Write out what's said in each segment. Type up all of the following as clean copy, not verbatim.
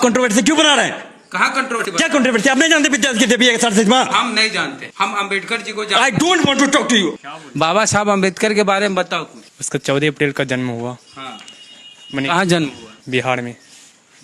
Controversy क्यों बना रहे हैं? कहाँ कंट्रोवर्सी? क्या कंट्रोवर्सी? आप नहीं जानते विद्या की देवी है सरस्वती माँ? हम नहीं जानते, हम अम्बेडकर जी को आई जानते। Don't want to talk to you. Baba Saheb Ambedkar के बारे में बताओ कुछ। उसका 14 अप्रैल का जन्म हुआ। हाँ, मैंने कहाँ जन्म हुआ? बिहार में।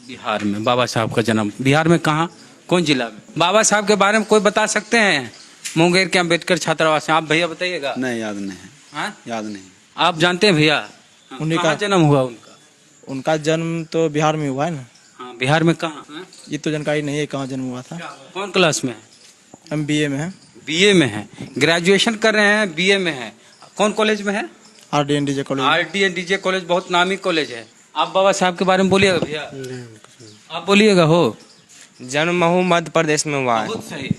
बिहार में बाबा साहब का जन्म। बिहार में कहाँ, कौन जिला में? बाबा साहब के बारे में कोई बता सकते हैं? मुंगेर के अम्बेडकर छात्रावास में। आप भैया बताइएगा। नहीं, याद नहीं है। हाँ? याद नहीं। आप जानते हैं भैया? उन्हीं कहाँ का जन्म हुआ उनका? उनका जन्म तो बिहार में हुआ है ना। हाँ, बिहार में कहाँ? हाँ? ये तो जानकारी नहीं है कहाँ जन्म हुआ था। कौन क्लास में है? हम बीए में है। बीए में है, ग्रेजुएशन कर रहे हैं, बीए में है। कौन कॉलेज में है? RDNDJ college. RDNDJ कॉलेज बहुत नामी कॉलेज है। आप बाबा साहब के बारे में बोलिएगा भैया। आप बोलिएगा। हो जन्म महू मध्य प्रदेश में हुआ है। बहुत सही।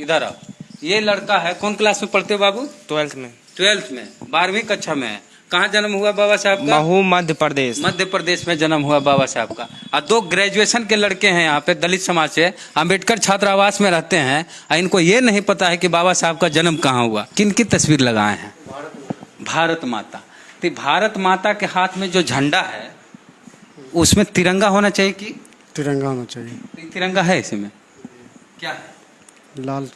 इधर आओ। ये लड़का है, कौन क्लास में पढ़ते हो बाबू? 12th में। 12th में, 12वीं कक्षा में है। कहाँ जन्म हुआ बाबा साहब का? महू मध्य प्रदेश। मध्य प्रदेश में जन्म हुआ बाबा साहब का। और 2 ग्रेजुएशन के लड़के हैं यहाँ पे, दलित समाज से, अम्बेडकर छात्रावास में रहते हैं, और इनको ये नहीं पता है कि बाबा साहब का जन्म कहाँ हुआ। किन की तस्वीर लगाए हैं? भारत माता। तो भारत माता के हाथ में जो झंडा है उसमें तिरंगा होना चाहिए कि? तिरंगा होना चाहिए। तिरंगा है इसमें? क्या है? लाल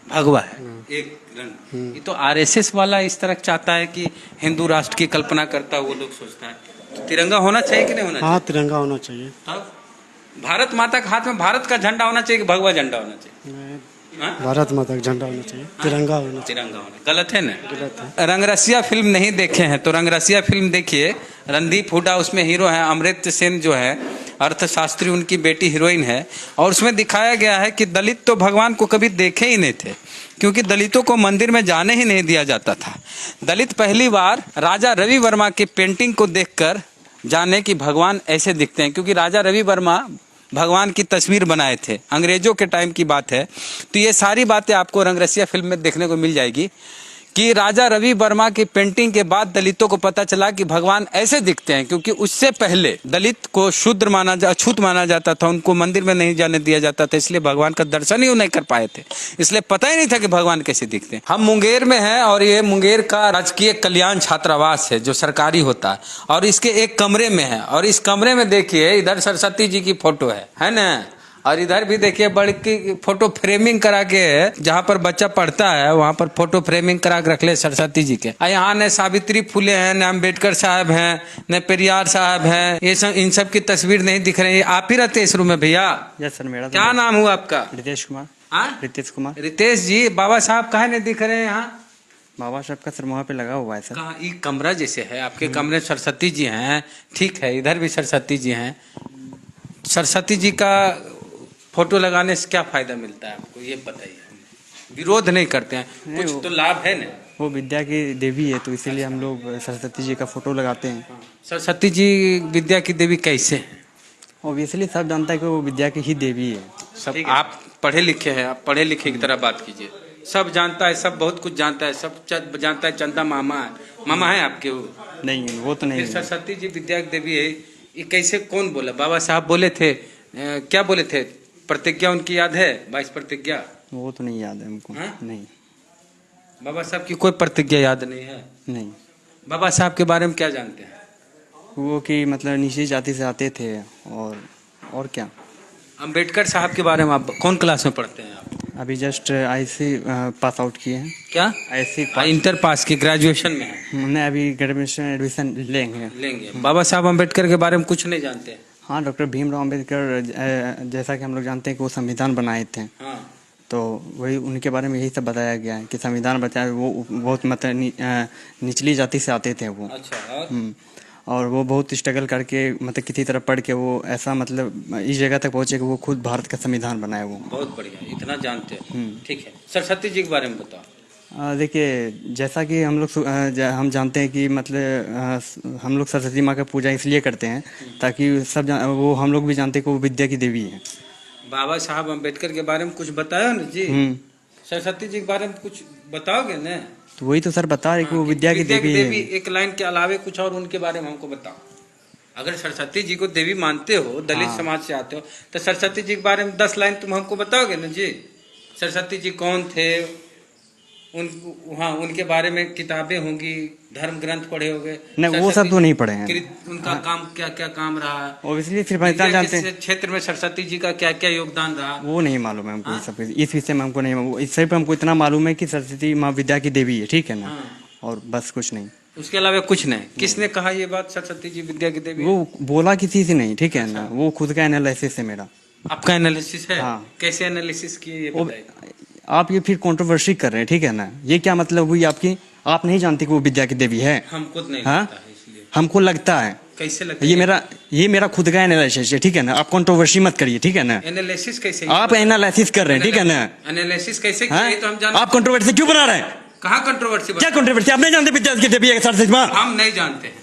भगवा है, एक रंग। ये तो RSS वाला इस तरह चाहता है कि हिंदू राष्ट्र की कल्पना करता है, वो लोग सोचता है। तो तिरंगा होना चाहिए कि नहीं होना चाहिए? हाँ, तिरंगा होना चाहिए। तब भारत माता के हाथ में भारत का झंडा होना चाहिए कि भगवा झंडा होना चाहिए? हाँ? भारत माता का झंडा होना चाहिए। तिरंगा होना चाहिए। तिरंगा होना गलत है ना? गलत है। रंगरसिया फिल्म नहीं देखे हैं तो रंगरसिया फिल्म देखिए। रणदीप हुड्डा उसमें हीरो है, अमृत सेन जो है अर्थशास्त्री, उनकी बेटी हीरोइन है। और उसमें दिखाया गया है कि दलित तो भगवान को कभी देखे ही नहीं थे, क्योंकि दलितों को मंदिर में जाने ही नहीं दिया जाता था। दलित पहली बार राजा रवि वर्मा की पेंटिंग को देखकर जाने कि भगवान ऐसे दिखते हैं, क्योंकि राजा रवि वर्मा भगवान की तस्वीर बनाए थे, अंग्रेजों के टाइम की बात है। तो ये सारी बातें आपको रंगरसिया फिल्म में देखने को मिल जाएगी कि राजा रवि वर्मा की पेंटिंग के बाद दलितों को पता चला कि भगवान ऐसे दिखते हैं, क्योंकि उससे पहले दलित को अछूत माना जाता था, उनको मंदिर में नहीं जाने दिया जाता था, इसलिए भगवान का दर्शन ही नहीं कर पाए थे, इसलिए पता ही नहीं था कि भगवान कैसे दिखते हैं। हम मुंगेर में हैं और ये मुंगेर का राजकीय कल्याण छात्रावास है जो सरकारी होता है, और इसके एक कमरे में है। और इस कमरे में देखिए, इधर सरस्वती जी की फोटो है ना, और इधर भी देखिए बड़ी की फोटो फ्रेमिंग करा के, जहाँ पर बच्चा पढ़ता है वहाँ पर फोटो फ्रेमिंग करा के रख ले सरस्वती जी के। यहाँ न सावित्री फुले हैं, न अम्बेडकर साहब हैं, न पेरियार साहब हैं, ये सब, इन सब की तस्वीर नहीं दिख रही है। आप ही रहते इस रूम में भैया? यस सर, मेरा क्या नाम हुआ आपका? रितेश कुमार। हाँ? रितेश कुमार। रितेश जी, बाबा साहब कहाँ नहीं दिख रहे हैं यहाँ? बाबा साहब का सर वहाँ पे लगा हुआ है सर। कहाँ? ये कमरा जैसे है आपके कमरे, सरस्वती जी हैं, ठीक है, इधर भी सरस्वती जी हैं। सरस्वती जी का फोटो लगाने से क्या फायदा मिलता है आपको, ये बताइए। विरोध नहीं करते हैं, कुछ तो लाभ है ना? वो विद्या की देवी है, तो इसीलिए हम लोग सरस्वती जी का फोटो लगाते हैं। सरस्वती जी विद्या की देवी कैसे है? ऑब्वियसली सब जानता है कि वो विद्या की ही देवी है। सब आप पढ़े लिखे हैं, आप पढ़े लिखे की तरह बात कीजिए। सब जानता है, सब बहुत कुछ जानता है, सब जानता है। चंदा मामा है, मामा है आपके? वो नहीं, वो तो नहीं। सरस्वती जी विद्या की देवी है, ये कैसे, कौन बोला? बाबा साहब बोले थे, क्या बोले थे? प्रतिज्ञा उनकी याद है, 22 प्रतिज्ञा? वो तो नहीं याद है हमको। हाँ? नहीं, बाबा साहब की कोई प्रतिज्ञा याद नहीं है? नहीं। बाबा साहब के बारे में क्या जानते हैं? वो कि मतलब नीची जाति से आते थे, और क्या। अम्बेडकर साहब के बारे में आप कौन क्लास में पढ़ते हैं आप? अभी जस्ट IC पास आउट किए हैं। क्या? IC इंटर पास की, ग्रेजुएशन में है? हमने अभी ग्रेजुएशन एडमिशन लेंगे। बाबा साहब अम्बेडकर के बारे में कुछ नहीं जानते हैं? हाँ, डॉक्टर भीमराव अम्बेडकर, जैसा कि हम लोग जानते हैं कि वो संविधान बनाए थे। हाँ। तो वही उनके बारे में यही सब बताया गया है कि संविधान बताया, वो बहुत मतलब निचली जाति से आते थे वो। अच्छा। और वो बहुत स्ट्रगल करके, मतलब किसी तरह पढ़ के वो ऐसा मतलब इस जगह तक पहुँचे कि वो खुद भारत का संविधान बनाए वो। बहुत बढ़िया, इतना जानते हैं। ठीक है, सरस्वती जी के बारे में बताओ। देखिए, जैसा कि हम जानते हैं कि मतलब हम लोग सरस्वती माँ का पूजा इसलिए करते हैं ताकि वो हम लोग भी जानते हैं कि वो विद्या की देवी है। बाबा साहब अम्बेडकर के बारे में कुछ बताया ना जी? सरस्वती जी के बारे में कुछ बताओगे ना? तो वही तो सर बता रहे कि वो विद्या की देवी है। एक लाइन के अलावे कुछ और उनके बारे में हमको बताओ। अगर सरस्वती जी को देवी मानते हो, दलित समाज से आते हो, तो सरस्वती जी के बारे में 10 लाइन तुम हमको बताओगे ना जी? सरस्वती जी कौन थे, उन वहाँ उनके बारे में किताबें होंगी, धर्म ग्रंथ पढ़े होंगे? नहीं, वो सब तो नहीं पढ़े हैं। उनका काम क्या क्या काम रहा? ऑब्वियसली सिर्फ इतना जानते हैं, क्षेत्र में सरस्वती जी का क्या क्या योगदान रहा? वो नहीं मालूम है हमको। सब इस विषय में हमको नहीं मालूम। इस पर हमको इतना मालूम है कि सरस्वती माँ विद्या की देवी है, ठीक है ना, और बस कुछ नहीं। उसके अलावा कुछ नहीं। किसने कहा ये बात, सरस्वती जी विद्या की देवी? वो बोला किसी से नहीं, ठीक है ना, वो खुद का एनालिसिस है मेरा। आपका एनालिसिस है? हाँ। कैसे एनालिसिस किए ये बताइए। आप ये फिर कंट्रोवर्सी कर रहे हैं, ठीक है ना, ये क्या मतलब हुई आपकी? आप नहीं जानते कि वो विद्या की देवी है? हम खुद नहीं हाँ? लगता है इसलिए। हमको लगता है। कैसे लगता है? ये मेरा खुद का एनालिसिस है, ठीक है ना, आप कंट्रोवर्सी मत करिए, ठीक है ना। एनालिसिस कैसे? आप एनालिसिस कर रहे हैं, ठीक है ना। एनालिसिस कैसे हाँ? किए तो हम जानते। आप कंट्रोवर्सी क्यों बना रहे हैं? कहाँ कंट्रोवर्सी? क्या कंट्रोवर्सी? आप नहीं जानते विद्या की देवी है सरस्वती माँ? हम नहीं जानते हैं।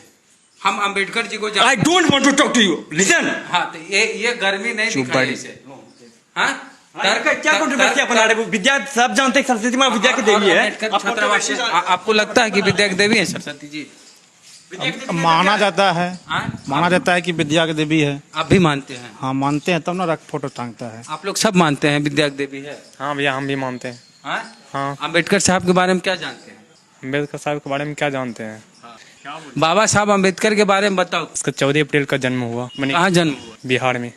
हम अंबेडकर जी को आई जानते don't want to talk to you, listen. हाँ, तो ये गर्मी नहीं दिखाई इसे। हाँ? क्या कंट्रोवर्सी बना रहे? विद्या सब जानते हैं सरस्वती माँ विद्या की देवी है। अंबेडकर छात्रावास आपको लगता है कि विद्या की देवी है सरस्वती जी? माना जाता है, हाँ? माना जाता है कि विद्या की देवी है। आप भी मानते हैं? हाँ मानते हैं, तब ना रख फोटो टांगता है। आप लोग सब मानते हैं विद्या की देवी है? हाँ भैया, हम भी मानते हैं। हाँ? हाँ। अंबेडकर साहब के बारे में क्या जानते हैं? अम्बेडकर साहब के बारे में क्या जानते हैं? बाबा साहब अंबेडकर के बारे में बताओ। उसका 14 अप्रैल का जन्म हुआ, मैंने कहाँ जन्म हुआ? बिहार में।